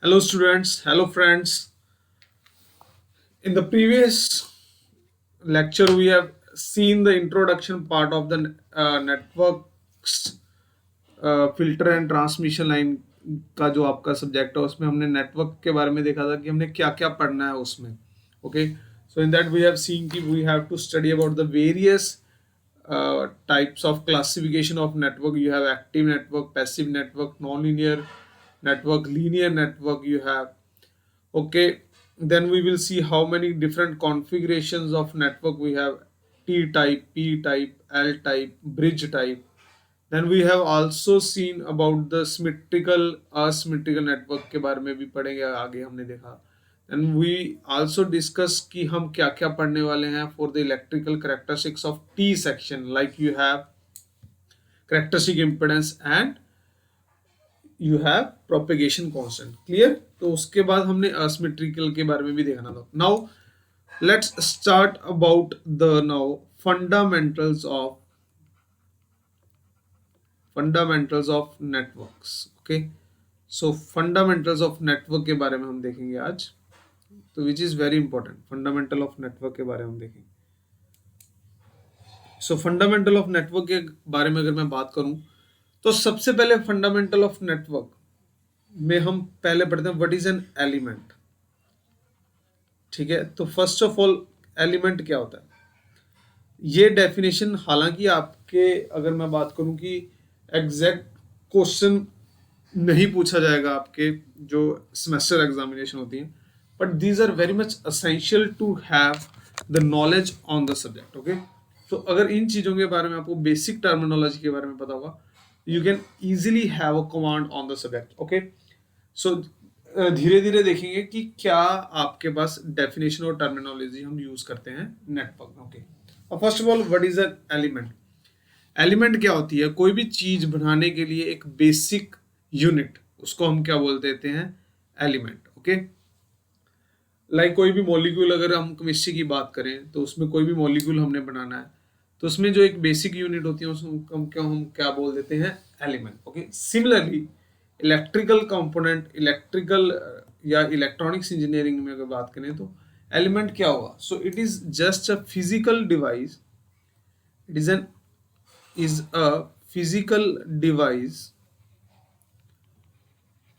Hello, students. Hello, friends. In the previous lecture, we have seen the introduction part of the networks filter and transmission line का जो आपका subject है उसमें हमने network के बारे में देखा था कि हमने क्या क्या पढ़ना है उसमें. Okay, so in that we have seen कि we have to study about the various types of classification of network. You have active network, passive network, non-linear network, linear network you have. Okay, then we will see how many different configurations of network we have: T type, P type, L type, bridge type. Then we have also seen about the symmetrical asymmetrical network के बारे में भी पढ़ेंगे आगे हमने देखा. And we also discuss कि हम क्या क्या पढ़ने वाले हैं for the electrical characteristics of T section, like you have characteristic impedance and you have propagation constant. Clear? तो उसके बाद हमने asymmetrical के बारे में भी देखना था. Now let's start about the now fundamentals of networks. Okay, so fundamentals of network के बारे में हम देखेंगे आज, तो which is very important. Fundamental of network के बारे में हम देखेंगे. सो फंडामेंटल ऑफ नेटवर्क के बारे में अगर मैं बात करूं तो सबसे पहले फंडामेंटल ऑफ नेटवर्क में हम पहले पढ़ते हैं व्हाट इज एन एलिमेंट. ठीक है, तो फर्स्ट ऑफ ऑल एलिमेंट क्या होता है, ये डेफिनेशन हालांकि आपके अगर मैं बात करूं कि एग्जैक्ट क्वेश्चन नहीं पूछा जाएगा आपके जो सेमेस्टर एग्जामिनेशन होती है, but these are very much essential to have the knowledge on the subject. Okay, तो अगर इन चीज़ों के बारे में आपको बेसिक टर्मिनोलॉजी के बारे में पता होगा, you can easily have a command on the subject. Okay, so धीरे धीरे देखेंगे कि क्या आपके पास डेफिनेशन और टर्मिनोलॉजी हम यूज करते हैं नेटवर्क में. Okay, first of all what is an element. Element क्या होती है, कोई भी चीज बनाने के लिए एक बेसिक यूनिट, उसको हम क्या बोल देते हैं, एलिमेंट. ओके, लाइक कोई भी मॉलिक्यूल, अगर हम केमिस्ट्री की बात करें तो उसमें कोई भी मॉलिक्यूल हमने बनाना है तो उसमें जो एक बेसिक यूनिट होती है उसको हम क्या बोल देते हैं, element. Okay, similarly electrical component, electrical या इलेक्ट्रॉनिक्स इंजीनियरिंग में अगर बात करें तो एलिमेंट क्या होगा, सो it is just a physical device. It is a physical device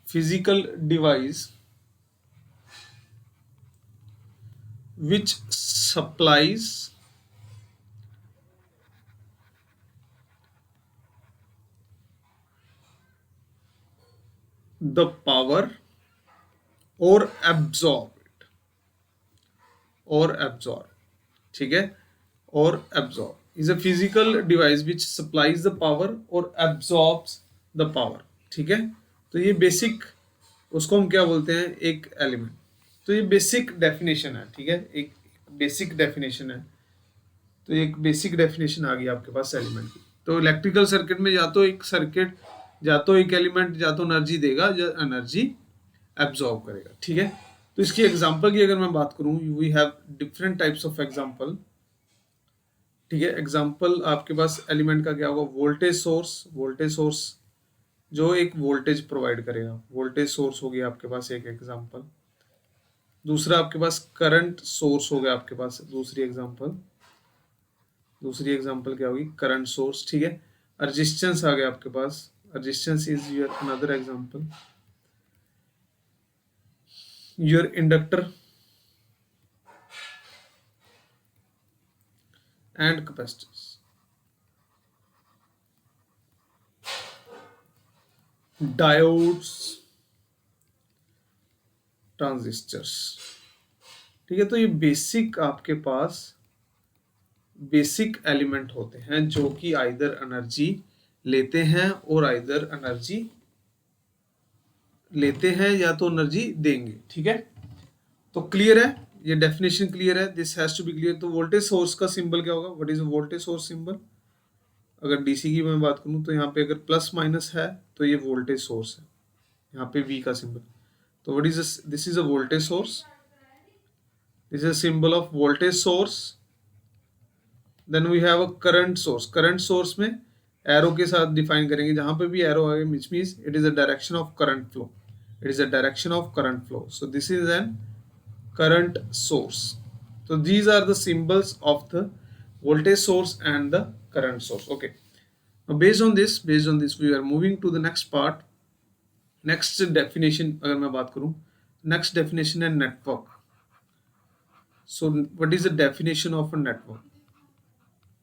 physical device which supplies the power or absorb. ठीक है, or absorb is a physical device which supplies the power or absorbs the power. ठीक है, तो ये basic, उसको हम क्या बोलते हैं, एक एलिमेंट. तो ये बेसिक डेफिनेशन है. ठीक है, एक बेसिक डेफिनेशन है. तो एक बेसिक डेफिनेशन आ गई आपके पास एलिमेंट की. तो इलेक्ट्रिकल सर्किट में या तो एक सर्किट, या तो एक एलिमेंट या तो एनर्जी देगा या एनर्जी एब्जॉर्ब करेगा. ठीक है, तो इसकी एग्जांपल की अगर मैं बात करूं, we have different types of example. ठीक है, एग्जांपल आपके पास एलिमेंट का क्या होगा, वोल्टेज सोर्स जो एक वोल्टेज प्रोवाइड करेगा, वोल्टेज सोर्स हो गया आपके पास एक एग्जांपल. दूसरा आपके पास करंट सोर्स हो गया आपके पास दूसरी एग्जांपल क्या होगी, करंट सोर्स. ठीक है, रेजिस्टेंस आ गया आपके पास, resistance is your another example. Your inductor and capacitors. Diodes, transistors. ठीक है, तो ये बेसिक आपके पास बेसिक एलिमेंट होते हैं जो कि आइदर एनर्जी लेते हैं और आइदर एनर्जी लेते हैं या तो एनर्जी देंगे. ठीक है, तो क्लियर है, ये डेफिनेशन क्लियर है, this has to be clear. तो वोल्टेज सोर्स का सिंबल क्या होगा, what is voltage source symbol. अगर डीसी की मैं बात करूं तो यहाँ पे अगर प्लस माइनस है तो ये वोल्टेज सोर्स है, यहाँ पे वी का सिंबल. तो what is this is a voltage source, this is symbol of voltage source. Then we have a current source. Current source में एरो के साथ डिफाइन करेंगे, जहां पे भी एरो आए which means it is a direction of current flow. It is a direction of current flow. So this is an current source. So these are the symbols of the voltage source and the current source. Okay. Now based on this, we are moving to the next part. Next definition अगर मैं बात करूं, next definition है network. So what is the definition of a network?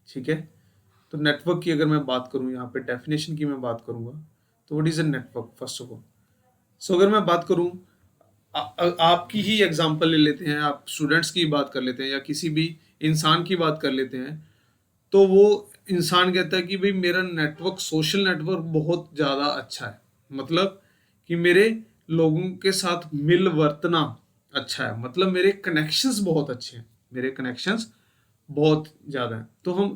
ठीक है, तो network की अगर मैं बात करूं, यहाँ पे डेफिनेशन की मैं बात करूंगा, तो what is a network first of all. So अगर मैं बात करूं, आपकी ही एग्जांपल ले लेते हैं, आप स्टूडेंट्स की बात कर लेते हैं या किसी भी इंसान की बात कर लेते हैं, तो वो इंसान कहता है कि भाई मेरा नेटवर्क, सोशल नेटवर्क बहुत ज़्यादा अच्छा है, मतलब कि मेरे लोगों के साथ मिल वर्तना अच्छा है, मतलब मेरे कनेक्शंस बहुत अच्छे हैं, मेरे कनेक्शंस बहुत ज़्यादा हैं. तो हम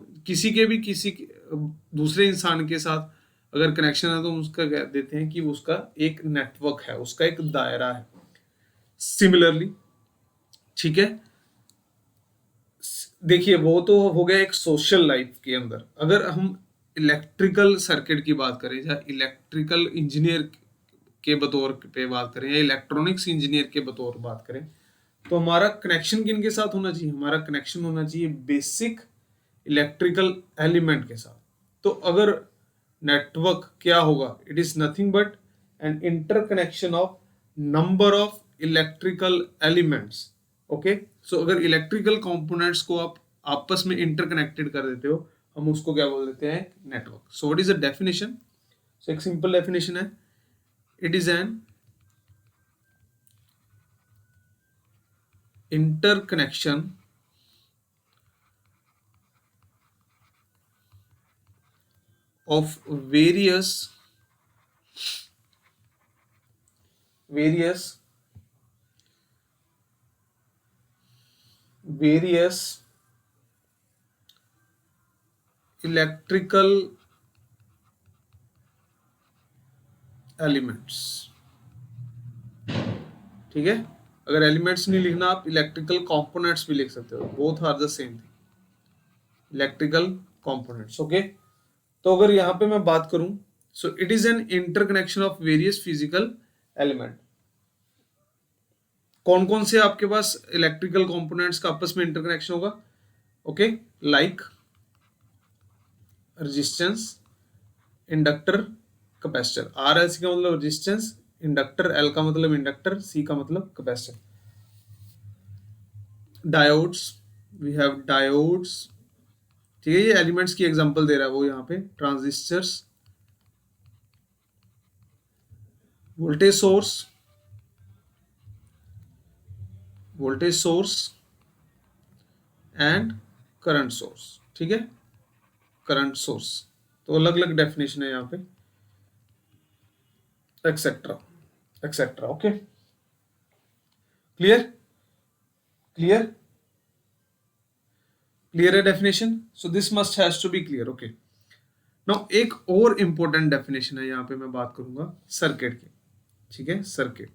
दूसरे इंसान के साथ अगर कनेक्शन है, तो हम उसका कह देते हैं कि उसका एक नेटवर्क है, उसका एक दायरा है. सिमिलरली, ठीक है, देखिए वो तो हो गया एक सोशल लाइफ के अंदर. अगर हम इलेक्ट्रिकल सर्किट की बात करें या इलेक्ट्रिकल इंजीनियर के बतौर पे बात करें या इलेक्ट्रॉनिक्स इंजीनियर के बतौर बात करें, तो हमारा कनेक्शन किन के साथ होना चाहिए? हमारा कनेक्शन होना चाहिए बेसिक इलेक्ट्रिकल एलिमेंट के साथ. तो अगर नेटवर्क क्या होगा? It is nothing but an interconnection of number of electrical elements. Okay, so अगर इलेक्ट्रिकल कंपोनेंट्स को आप आपस में इंटरकनेक्टेड कर देते हो, हम उसको क्या बोल देते हैं? Network. So what is the definition? So एक सिंपल डेफिनेशन है, it is an interconnection of various electrical elements. ठीक है, अगर एलिमेंट्स नहीं लिखना, आप इलेक्ट्रिकल कंपोनेंट्स भी लिख सकते हो, both are the same thing, electrical components. Okay, तो अगर यहाँ पे मैं बात करूं, so it is an interconnection of various physical element. कौन कौन से आपके पास इलेक्ट्रिकल कंपोनेंट्स का आपस में इंटरकनेक्शन होगा? Okay, like resistance, inductor, capacitor. R L C का मतलब रेजिस्टेंस, इंडक्टर, एल का मतलब इंडक्टर, सी का मतलब capacitor. Diodes, we have diodes. ठीक है, ये एलिमेंट्स की एग्जांपल दे रहा है वो यहाँ पे. Transistors, voltage source and current source. ठीक है, करंट सोर्स. तो अलग अलग डेफिनेशन है यहाँ पे, etcetera etcetera. Okay, clear clear clear है definition? So this must has to be clear. Okay, now एक और इंपॉर्टेंट डेफिनेशन है, यहाँ पे मैं बात करूंगा सर्किट की. ठीक है, सर्किट.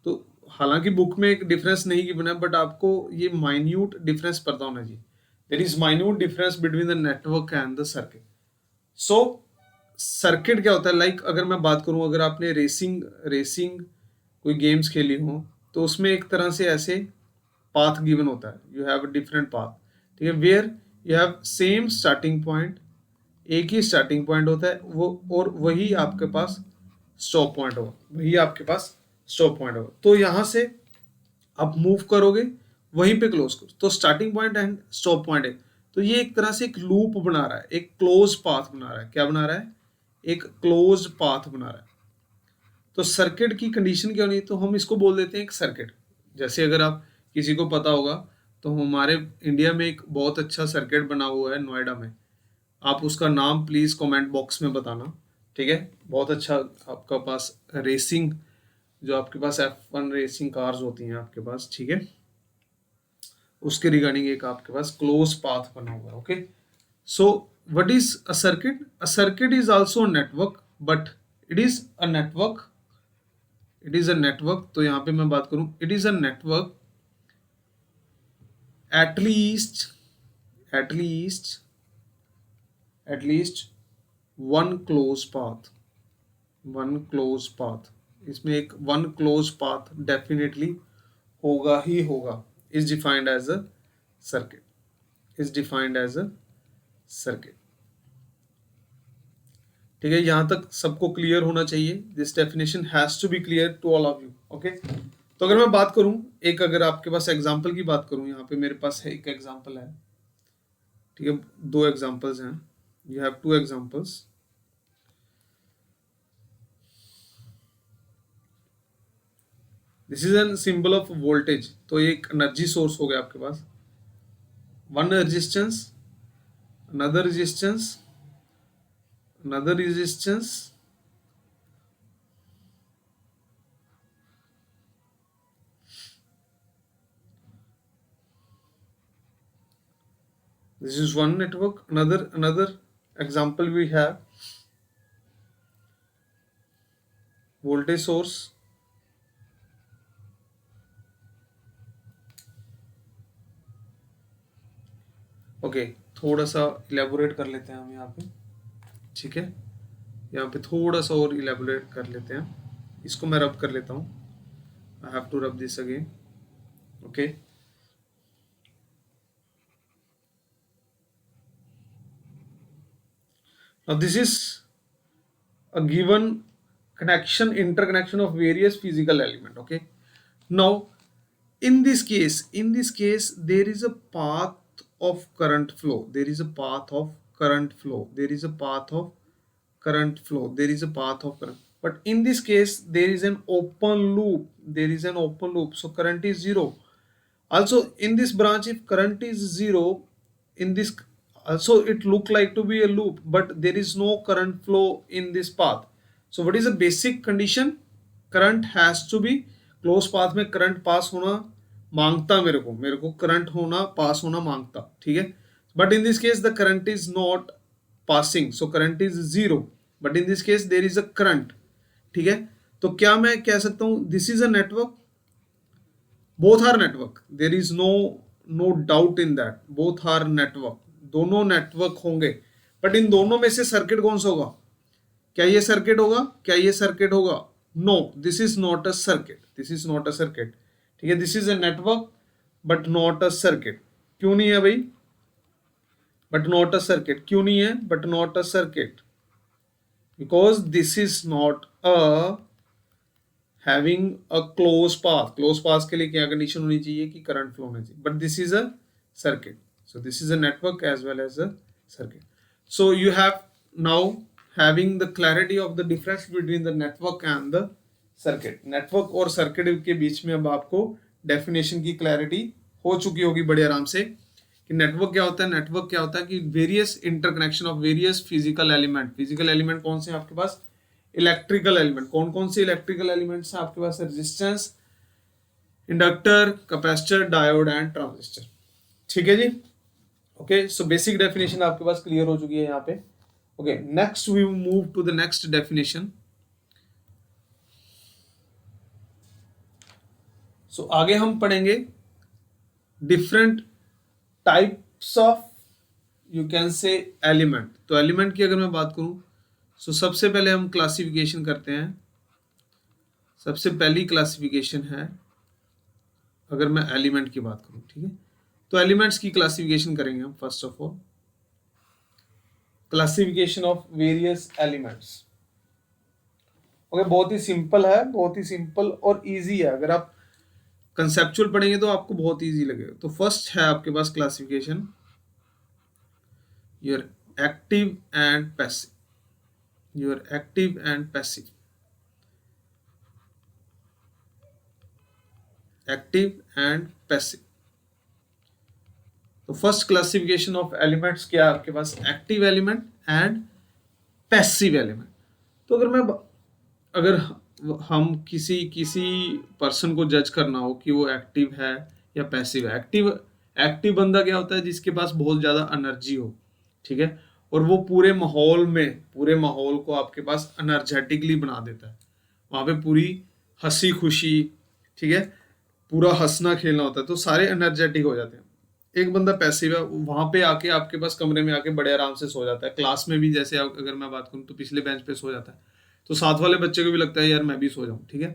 तो हालांकि बुक में एक डिफरेंस नहीं की बना, बट आपको ये माइन्यूट डिफरेंस पता होना चाहिए. There is minute difference between the network and the circuit. So circuit क्या होता है? लाइक अगर मैं बात करूं, अगर आपने रेसिंग कोई गेम्स खेली हो, तो उसमें एक तरह से ऐसे पाथ गिवन होता है, यू हैव डिफरेंट पाथ. ठीक है, where you have same starting point, एक ही स्टार्टिंग पॉइंट होता है वो, और वही आपके पास स्टॉप पॉइंट होगा. तो यहां से आप मूव करोगे, वहीं पे क्लोज करो, तो starting point and stop point है. तो ये एक तरह से एक लूप बना रहा है, एक क्लोज पाथ बना रहा है. क्या बना रहा है? एक क्लोज पाथ बना रहा है. तो सर्किट की कंडीशन क्या होनी? तो हम इसको बोल देते हैं एक सर्किट. जैसे अगर आप किसी को पता होगा, तो हमारे इंडिया में एक बहुत अच्छा सर्किट बना हुआ है नोएडा में. आप उसका नाम प्लीज कमेंट बॉक्स में बताना. ठीक है, बहुत अच्छा. आपका पास रेसिंग, जो आपके पास F1 रेसिंग कार्स होती हैं आपके पास, ठीक है, उसके रिगार्डिंग एक आपके पास क्लोज पाथ बना हुआ है. Okay, so what is a circuit? A circuit is also network, but it is a network. तो यहाँ पे मैं बात करूं, it is a network at least one close path. इसमें एक वन क्लोज पाथ डेफिनेटली होगा ही होगा, is defined as a circuit, is defined as a circuit. ठीक है, यहां तक सबको क्लियर होना चाहिए। This definition has to be clear to all of you. Okay, तो अगर मैं बात करूं, एक अगर आपके पास एग्जांपल की बात करूं, यहाँ पे मेरे पास है एक एग्जांपल है। ठीक है, दो एग्जांपल्स हैं, you have two examples. This is an symbol of voltage, तो ये एक एनर्जी सोर्स हो गया आपके पास। One resistance, another resistance, another resistance, this is one network. Another example we have voltage source, okay थोड़ा सा इलेबोरेट कर लेते हैं हम यहाँ पे। ठीक है, यहाँ पे थोड़ा सा और इलेबोरेट कर लेते हैं, इसको मैं रब कर लेता हूँ। I have to rub this again. Okay, now this is a given connection, interconnection of various physical element. Okay, now in this case there is a path of current flow, there is a path of current flow, there is a path of current flow, there is a path of current, but in this case there is an open loop, there is an open loop, so current is zero. Also in this branch, if current is zero, in this also it look like to be a loop, but there is no current flow in this path. So what is the basic condition? Current has to be close path में current pass होना मांगता, मेरे को current होना पास होना मांगता। ठीक है, but in this case the current is not passing, so current is zero, but in this case there is a current. ठीक है, तो क्या मैं कह सकता हूं this is a network, both are network, there is no doubt in that, both are network, दोनों network होंगे, बट इन दोनों में से सर्किट कौन सा होगा? क्या ये सर्किट होगा? क्या ये सर्किट होगा? No, this is not a circuit, this is not a circuit. ठीक है, this is a network but not a circuit. क्यों नहीं है भाई बट नॉट अ सर्किट? क्यों नहीं है but not a circuit? Because this is not a having a close path. Close path के लिए क्या कंडीशन होनी चाहिए? कि करंट फ्लो होना चाहिए, but this is a circuit, so this is a network as well as a circuit. So you have now having the clarity of the difference between the network and the circuit. network और circuit के बीच में अब आपको definition की clarity हो चुकी होगी बड़े आराम से कि नेटवर्क क्या होता है। नेटवर्क क्या होता है कि various interconnection of various physical element. Physical element कौन से हैं आपके पास? Electrical element. कौन कौन से इलेक्ट्रिकल एलिमेंट्स हैं आपके पास? Resistance, inductor, capacitor, diode and transistor. ठीक है जी, ओके, सो बेसिक डेफिनेशन आपके पास क्लियर हो चुकी है यहाँ पे। Okay, next we move to the next definition. So आगे हम पढ़ेंगे different types of you can say element. तो एलिमेंट की अगर मैं बात करूं, सो सबसे पहले हम क्लासिफिकेशन करते हैं। सबसे पहली क्लासिफिकेशन है, अगर मैं एलिमेंट की बात करूं, ठीक है, तो एलिमेंट्स की क्लासिफिकेशन करेंगे हम। First of all classification of various elements. Okay, बहुत ही सिंपल है, बहुत ही सिंपल और इजी है। अगर आप कंसेप्चुअल पढ़ेंगे तो आपको बहुत इजी लगेगा। तो फर्स्ट है आपके पास classification, your active and passive. Your active and passive, active and passive. तो फर्स्ट क्लासिफिकेशन ऑफ एलिमेंट्स क्या है आपके पास? Active element and passive element. तो अगर हम किसी पर्सन को जज करना हो कि वो एक्टिव है या पैसिव है। एक्टिव बंदा क्या होता है? जिसके पास बहुत ज्यादा एनर्जी हो, ठीक है, और वो पूरे माहौल को आपके पास एनर्जेटिकली बना देता है। वहां पे पूरी हंसी खुशी, ठीक है, पूरा हंसना खेलना होता है, तो सारे एनर्जेटिक हो जाते हैं। एक बंदा पैसिव है, वहां पे आके आपके पास कमरे में आके बड़े आराम से सो जाता है। क्लास में भी जैसे अगर मैं बात करूं तो पिछले बेंच पे सो जाता है। तो साथ वाले बच्चे को भी लगता है यार मैं भी सो जाऊं, ठीक है।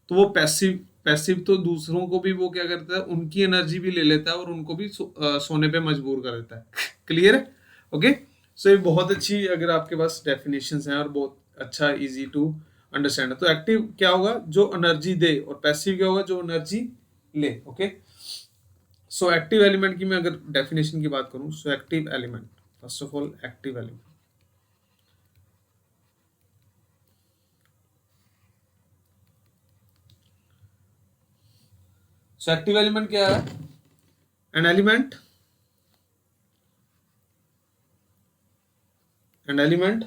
तो वो पैसिव पैसिव तो दूसरों को भी वो क्या करता है, उनकी एनर्जी भी ले लेता है और उनको भी सोने पे मजबूर कर देता है। क्लियर है? ओके। सो ये बहुत अच्छी अगर आपके पास डेफिनेशंस हैं और बहुत अच्छा इजी टू अंडरस्टैंड है। तो एक्टिव क्या होगा, जो एनर्जी दे, और पैसिव क्या होगा, जो एनर्जी ले। ओके। सो एक्टिव एलिमेंट की मैं अगर डेफिनेशन की बात करूं, so active element, first of all active element, so active element क्या है, an element, an element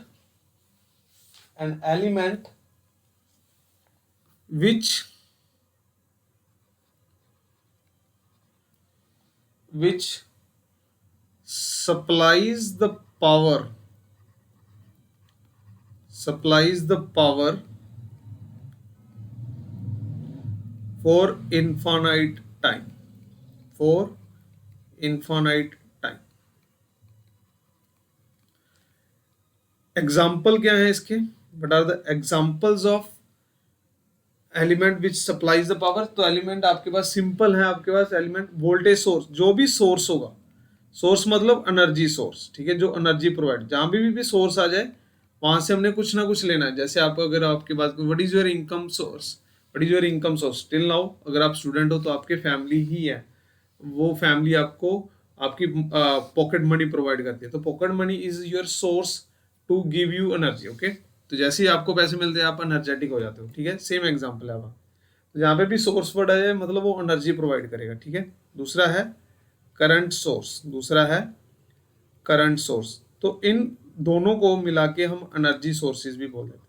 an element which which supplies the power, supplies the power for infinite time, for infinite time। Example क्या है इसके, what are the examples of element which supplies the power. तो element आपके पास simple है, आपके पास element voltage source, जो भी सोर्स होगा, सोर्स मतलब एनर्जी सोर्स, ठीक है, जो एनर्जी प्रोवाइड, जहां भी सोर्स आ जाए वहां से हमने कुछ ना कुछ लेना है। जैसे आप अगर आपके पास what is your income source, what is your income source, till now अगर आप स्टूडेंट हो तो आपके फैमिली ही है, वो फैमिली आपको आपकी पॉकेट मनी प्रोवाइड करती है। तो pocket money is your source to give you energy. Okay. तो जैसे ही आपको पैसे मिलते हैं आप एनर्जेटिक हो जाते हो, ठीक है। सेम एग्जांपल है। अब जहाँ पे भी सोर्स वर्ड है मतलब वो एनर्जी प्रोवाइड करेगा, ठीक है। दूसरा है करंट सोर्स, दूसरा है करंट सोर्स। तो इन दोनों को मिला के हम एनर्जी सोर्सेज भी बोल देते हैं।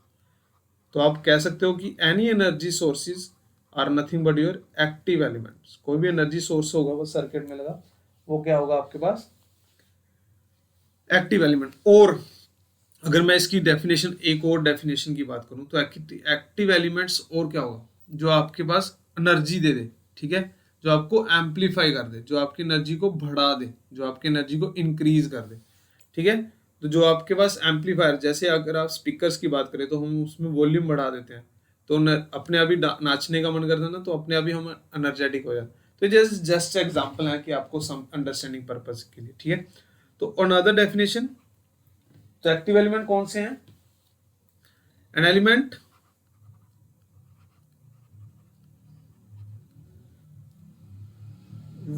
तो आप कह सकते हो कि any energy sources are nothing but your active elements. कोई भी एनर्जी सोर्स होगा वो सर्किट में लगा, वो क्या होगा आपके पास, एक्टिव एलिमेंट। और अगर मैं इसकी डेफिनेशन, एक और डेफिनेशन की बात करूं तो एक्टिव एलिमेंट्स और क्या होगा, जो आपके पास एनर्जी दे दे, ठीक है, जो आपको एम्पलीफाई कर दे, जो आपकी एनर्जी को बढ़ा दे, जो आपकी एनर्जी को इंक्रीज कर दे, ठीक है। तो जो आपके पास एम्पलीफायर, जैसे अगर आप स्पीकर्स की बात करें तो हम उसमें वॉल्यूम बढ़ा देते हैं तो अपने आप ही नाचने का मन करता है ना, तो अपने आप ही हम एनर्जेटिक हो जाते। तो जस्ट जस्ट एग्जांपल है कि आपको सम अंडरस्टैंडिंग पर्पज के लिए, ठीक है। तो अनदर डेफिनेशन, तो एक्टिव एलिमेंट कौन से हैं, an element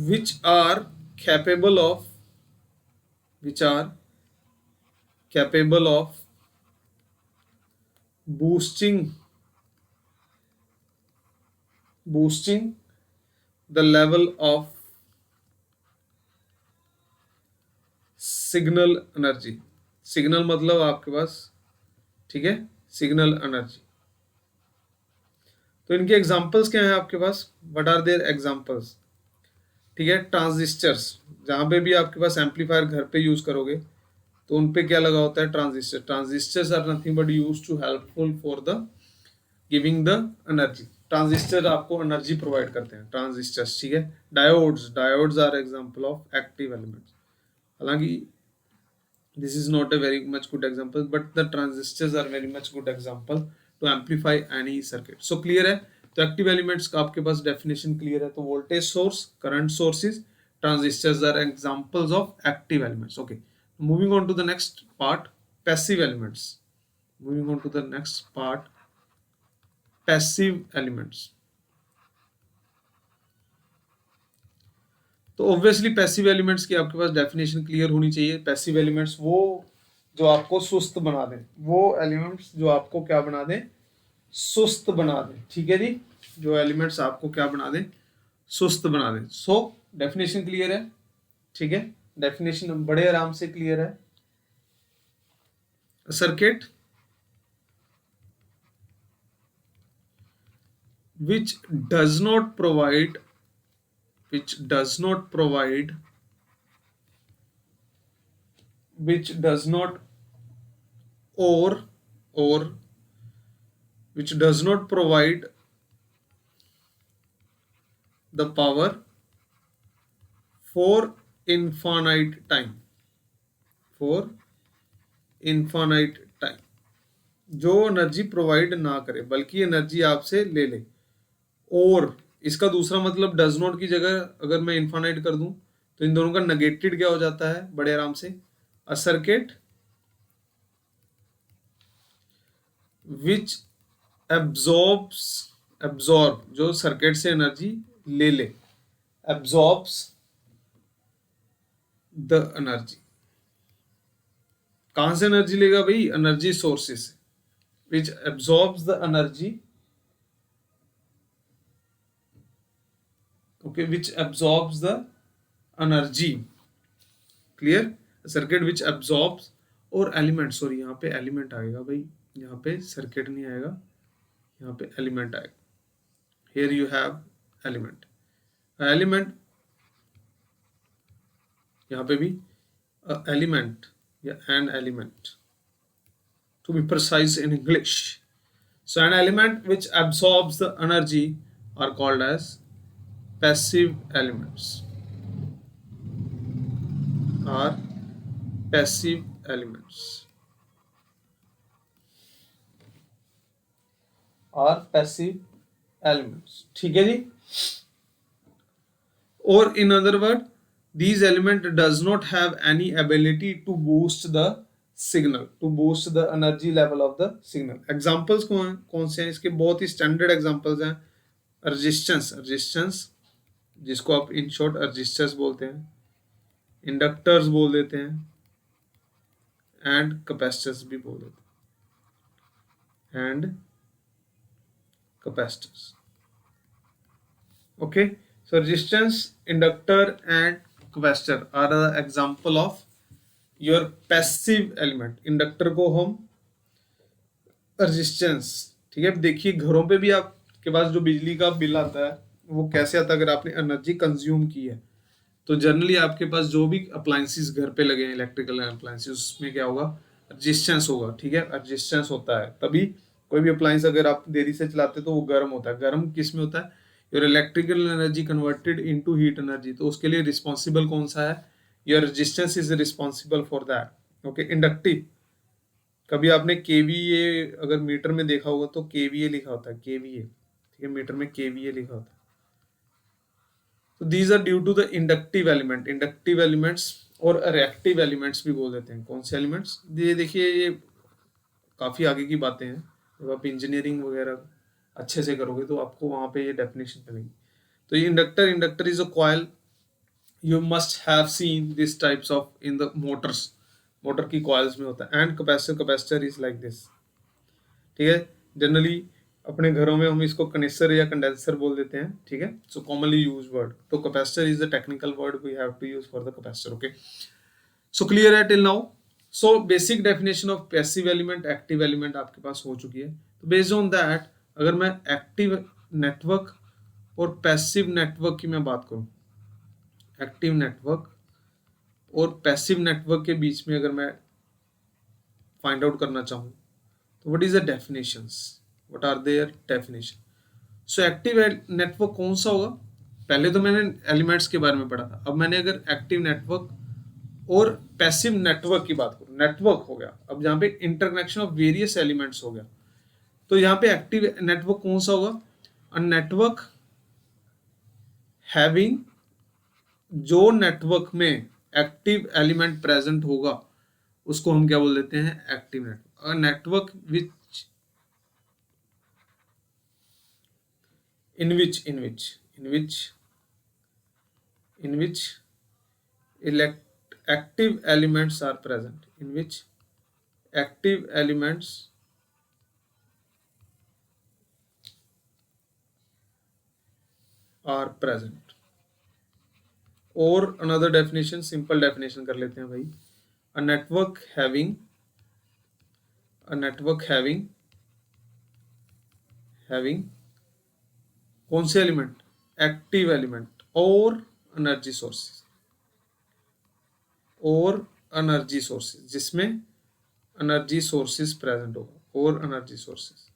which are capable of, which are capable of boosting the level of signal energy. Signal मतलब आपके पास, ठीक है, सिग्नल एनर्जी। तो इनके एग्जांपल्स क्या हैं आपके पास, व्हाट आर देयर एग्जांपल्स, ठीक है। ट्रांजिस्टर्स, जहां पे भी आपके पास एम्पलीफायर घर पे यूज करोगे तो उन पे क्या लगा होता है, transistor. Transistors are nothing but use to helpful for the giving the energy. Transistor आपको एनर्जी प्रोवाइड करते हैं, ट्रांजिस्टर्स, ठीक है। Diodes, diodes are example of active elements. हालांकि this is not a very much good example, but the transistors are very much good example to amplify any circuit। so clear है? तो active elements का आपके पास definition clear है। तो voltage source, current sources, transistors are examples of active elements. Okay, moving on to the next part, passive elements. Moving on to the next part, passive elements. तो obviously passive elements की आपके पास definition clear होनी चाहिए। Passive elements वो जो आपको सुस्त बना दें, वो एलिमेंट्स जो आपको क्या बना दें, सुस्त बना दें, ठीक है जी। जो एलिमेंट्स आपको क्या बना दें, सुस्त बना दें। सो डेफिनेशन क्लियर है, ठीक है। डेफिनेशन बड़े आराम से क्लियर है। Circuit which does not provide, which does not provide, which does not, or which does not provide the power for infinite time, for infinite time। जो एनर्जी प्रोवाइड ना करे बल्कि एनर्जी आपसे ले ले। और इसका दूसरा मतलब डज नॉट की जगह अगर मैं इन्फानाइट कर दूं तो इन दोनों का नेगेटेड क्या हो जाता है बड़े आराम से, a circuit which absorbs, absorb जो सर्किट से एनर्जी ले ले, एब्जॉर्ब्स द एनर्जी। कहां से एनर्जी लेगा भाई, एनर्जी सोर्सेस से, which absorbs the energy, okay, which absorbs the energy, clear, circuit which absorbs, और एलिमेंट, सॉरी यहाँ पे एलिमेंट आएगा भाई, यहाँ पे सर्किट नहीं आएगा, यहाँ पे एलिमेंट आएगा, here you have element, element, यहाँ पे भी एलिमेंट या an element to be precise in English. So an element which absorbs the energy are called as passive elements, are passive elements, are passive elements, ठीक है जी। or in other word these element does not have any ability to boost the signal, to boost the energy level of the signal। Examples कौन से हैं इसके, बहुत ही standard examples हैं, resistance, resistance जिसको आप इन शॉर्ट रेजिस्टर्स बोलते हैं, इंडक्टर्स बोल देते हैं, एंड कैपेसिटर्स भी बोल देते हैं, and capacitors, okay. So resistance, inductor and capacitor are the example of your passive element। Inductor को हम रेजिस्टेंस, ठीक है। देखिए घरों पे भी आपके पास जो बिजली का बिल आता है वो कैसे आता है, अगर आपने एनर्जी कंज्यूम की है तो जनरली आपके पास जो भी अप्लायंसेस घर पे लगे हैं, इलेक्ट्रिकल अप्लायंसेस, उसमें क्या होगा, रेजिस्टेंस होगा, ठीक है। रेजिस्टेंस होता है तभी कोई भी अप्लायंस अगर आप देरी से चलाते तो वो गर्म होता है। गर्म किस में होता है, your electrical energy converted into heat energy, तो उसके लिए रिस्पॉन्सिबल कौन सा है, your resistance is responsible for that, okay. Inductive, कभी आपने केवीए अगर मीटर में देखा होगा तो केवीए लिखा होता है, केवीए, ठीक है, मीटर में केवीए लिखा होता है। तो these are due to the inductive element, inductive elements, और रिएक्टिव एलिमेंट्स भी बोल देते हैं। कौन से एलिमेंट्स, ये देखिए ये काफी आगे की बातें हैं, जब आप इंजीनियरिंग वगैरह अच्छे से करोगे तो आपको वहां पे ये डेफिनेशन मिलेगी। तो ये inductor, inductor is a coil, you must have seen this types of in the Motors, motor की कॉइल्स में होता है। And capacitor, capacitor is like this, ठीक है। जनरली अपने घरों में हम इसको कंडेंसर या कंडेंसर बोल देते हैं, ठीक है। सो कॉमनली यूज वर्ड, तो capacitor is the technical word we have to use for the capacitor, okay. So clear है till now. So basic definition of passive element, active element आपके पास हो चुकी है। तो बेस्ड ऑन दैट अगर मैं एक्टिव नेटवर्क और पैसिव नेटवर्क की मैं बात करूं, एक्टिव नेटवर्क और पैसिव नेटवर्क के बीच में अगर मैं फाइंड आउट करना चाहूं तो what is the definitions, what are their definition. So active network कौन सा होगा, पहले तो मैंने एलिमेंट्स के बारे में पढ़ा था, अब मैंने अगर एक्टिव नेटवर्क और पैसिव नेटवर्क की बात करूं, नेटवर्क हो गया, अब जहां पे इंटरकनेक्शन ऑफ वेरियस एलिमेंट्स हो गया, तो यहाँ पे एक्टिव नेटवर्क कौन सा होगा, अ नेटवर्क हैविंग, जो नेटवर्क में एक्टिव एलिमेंट प्रेजेंट होगा उसको हम क्या बोल देते हैं, active network. A network which in which active elements are present, in which active elements are present। और another definition, simple definition कर लेते हैं भाई, a network having कौन से एलिमेंट, एक्टिव एलिमेंट और एनर्जी सोर्सेस, और एनर्जी सोर्सेस, जिसमें एनर्जी सोर्सेस प्रेजेंट होगा, और एनर्जी सोर्सेस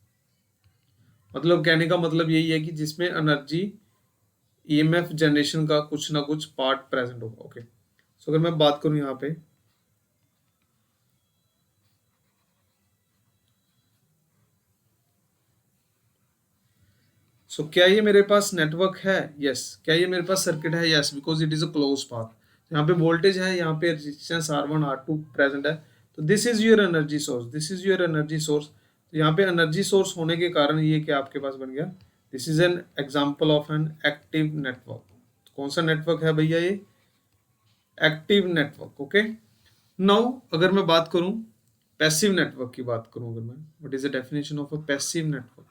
मतलब कहने का मतलब यही है कि जिसमें एनर्जी ईएमएफ जनरेशन का कुछ ना कुछ पार्ट प्रेजेंट होगा, ओके। सो अगर मैं बात करूं यहाँ पे सो क्या ये मेरे पास नेटवर्क है? यस। क्या ये मेरे पास सर्किट है? Yes, because it is a close path. यहाँ पे वोल्टेज है, यहाँ पे रेजिस्टेंस R1 R2 प्रेजेंट है। तो this is your energy source, this is your energy source. तो यहाँ पे एनर्जी सोर्स होने के कारण ये क्या आपके पास बन गया? This is an example of an active network. कौन सा नेटवर्क है भैया? ये एक्टिव नेटवर्क। ओके, नाउ अगर मैं बात करूं पैसिव नेटवर्क की बात करूं, अगर मैं, what is the definition of a passive network?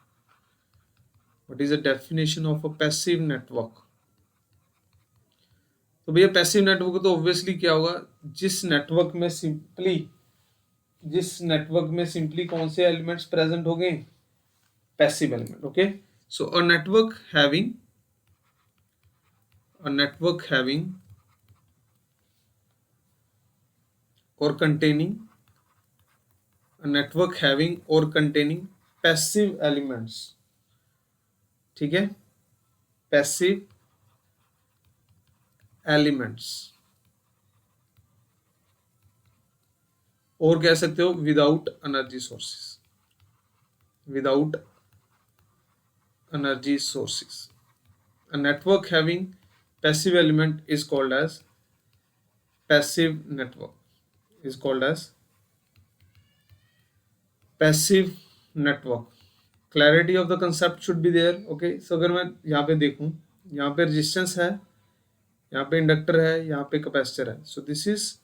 What is the definition of a passive network? तो भैया पैसिव नेटवर्क तो ऑब्वियसली क्या होगा? जिस नेटवर्क में सिंपली कौन से एलिमेंट्स प्रेजेंट हो गए? Passive element. Okay, so a network having or containing passive elements, ठीक है, पैसिव एलिमेंट्स, और कह सकते हो without energy sources, without energy sources. A network having passive element is called as passive network, is called as passive network. Clarity of the concept should be there. Okay, so अगर मैं यहाँ पे देखूँ, यहाँ पे resistance है, यहाँ पे इंडक्टर है, यहाँ पे कैपेसिटर है। So this is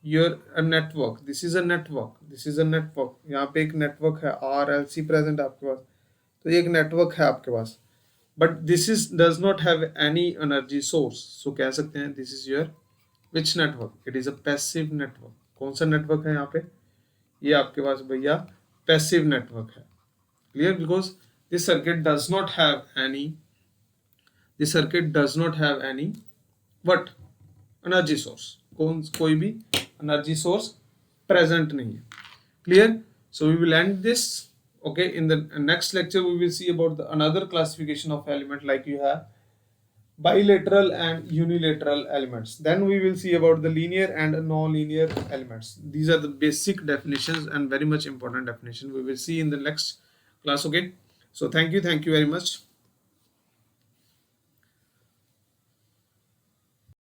your network, this is a network, this is a network. यहाँ पे एक नेटवर्क है, RLC प्रेजेंट है आपके पास, तो ये एक नेटवर्क है आपके पास। But this is does not have any energy source, so कह सकते हैं this is your which network? It is a passive network. कौन सा नेटवर्क है यहाँ पे? ये आपके पास भैया पैसिव नेटवर्क है। Clear? Because this circuit does not have any what energy source, कोई भी एनर्जी सोर्स प्रेजेंट नहीं है। Clear? So we will end this. Okay, in the next lecture we will see about the another classification of element, like you have bilateral and unilateral elements. Then we will see about the linear and non-linear elements. These are the basic definitions and very much important definition we will see in the next class. Okay, so thank you very much.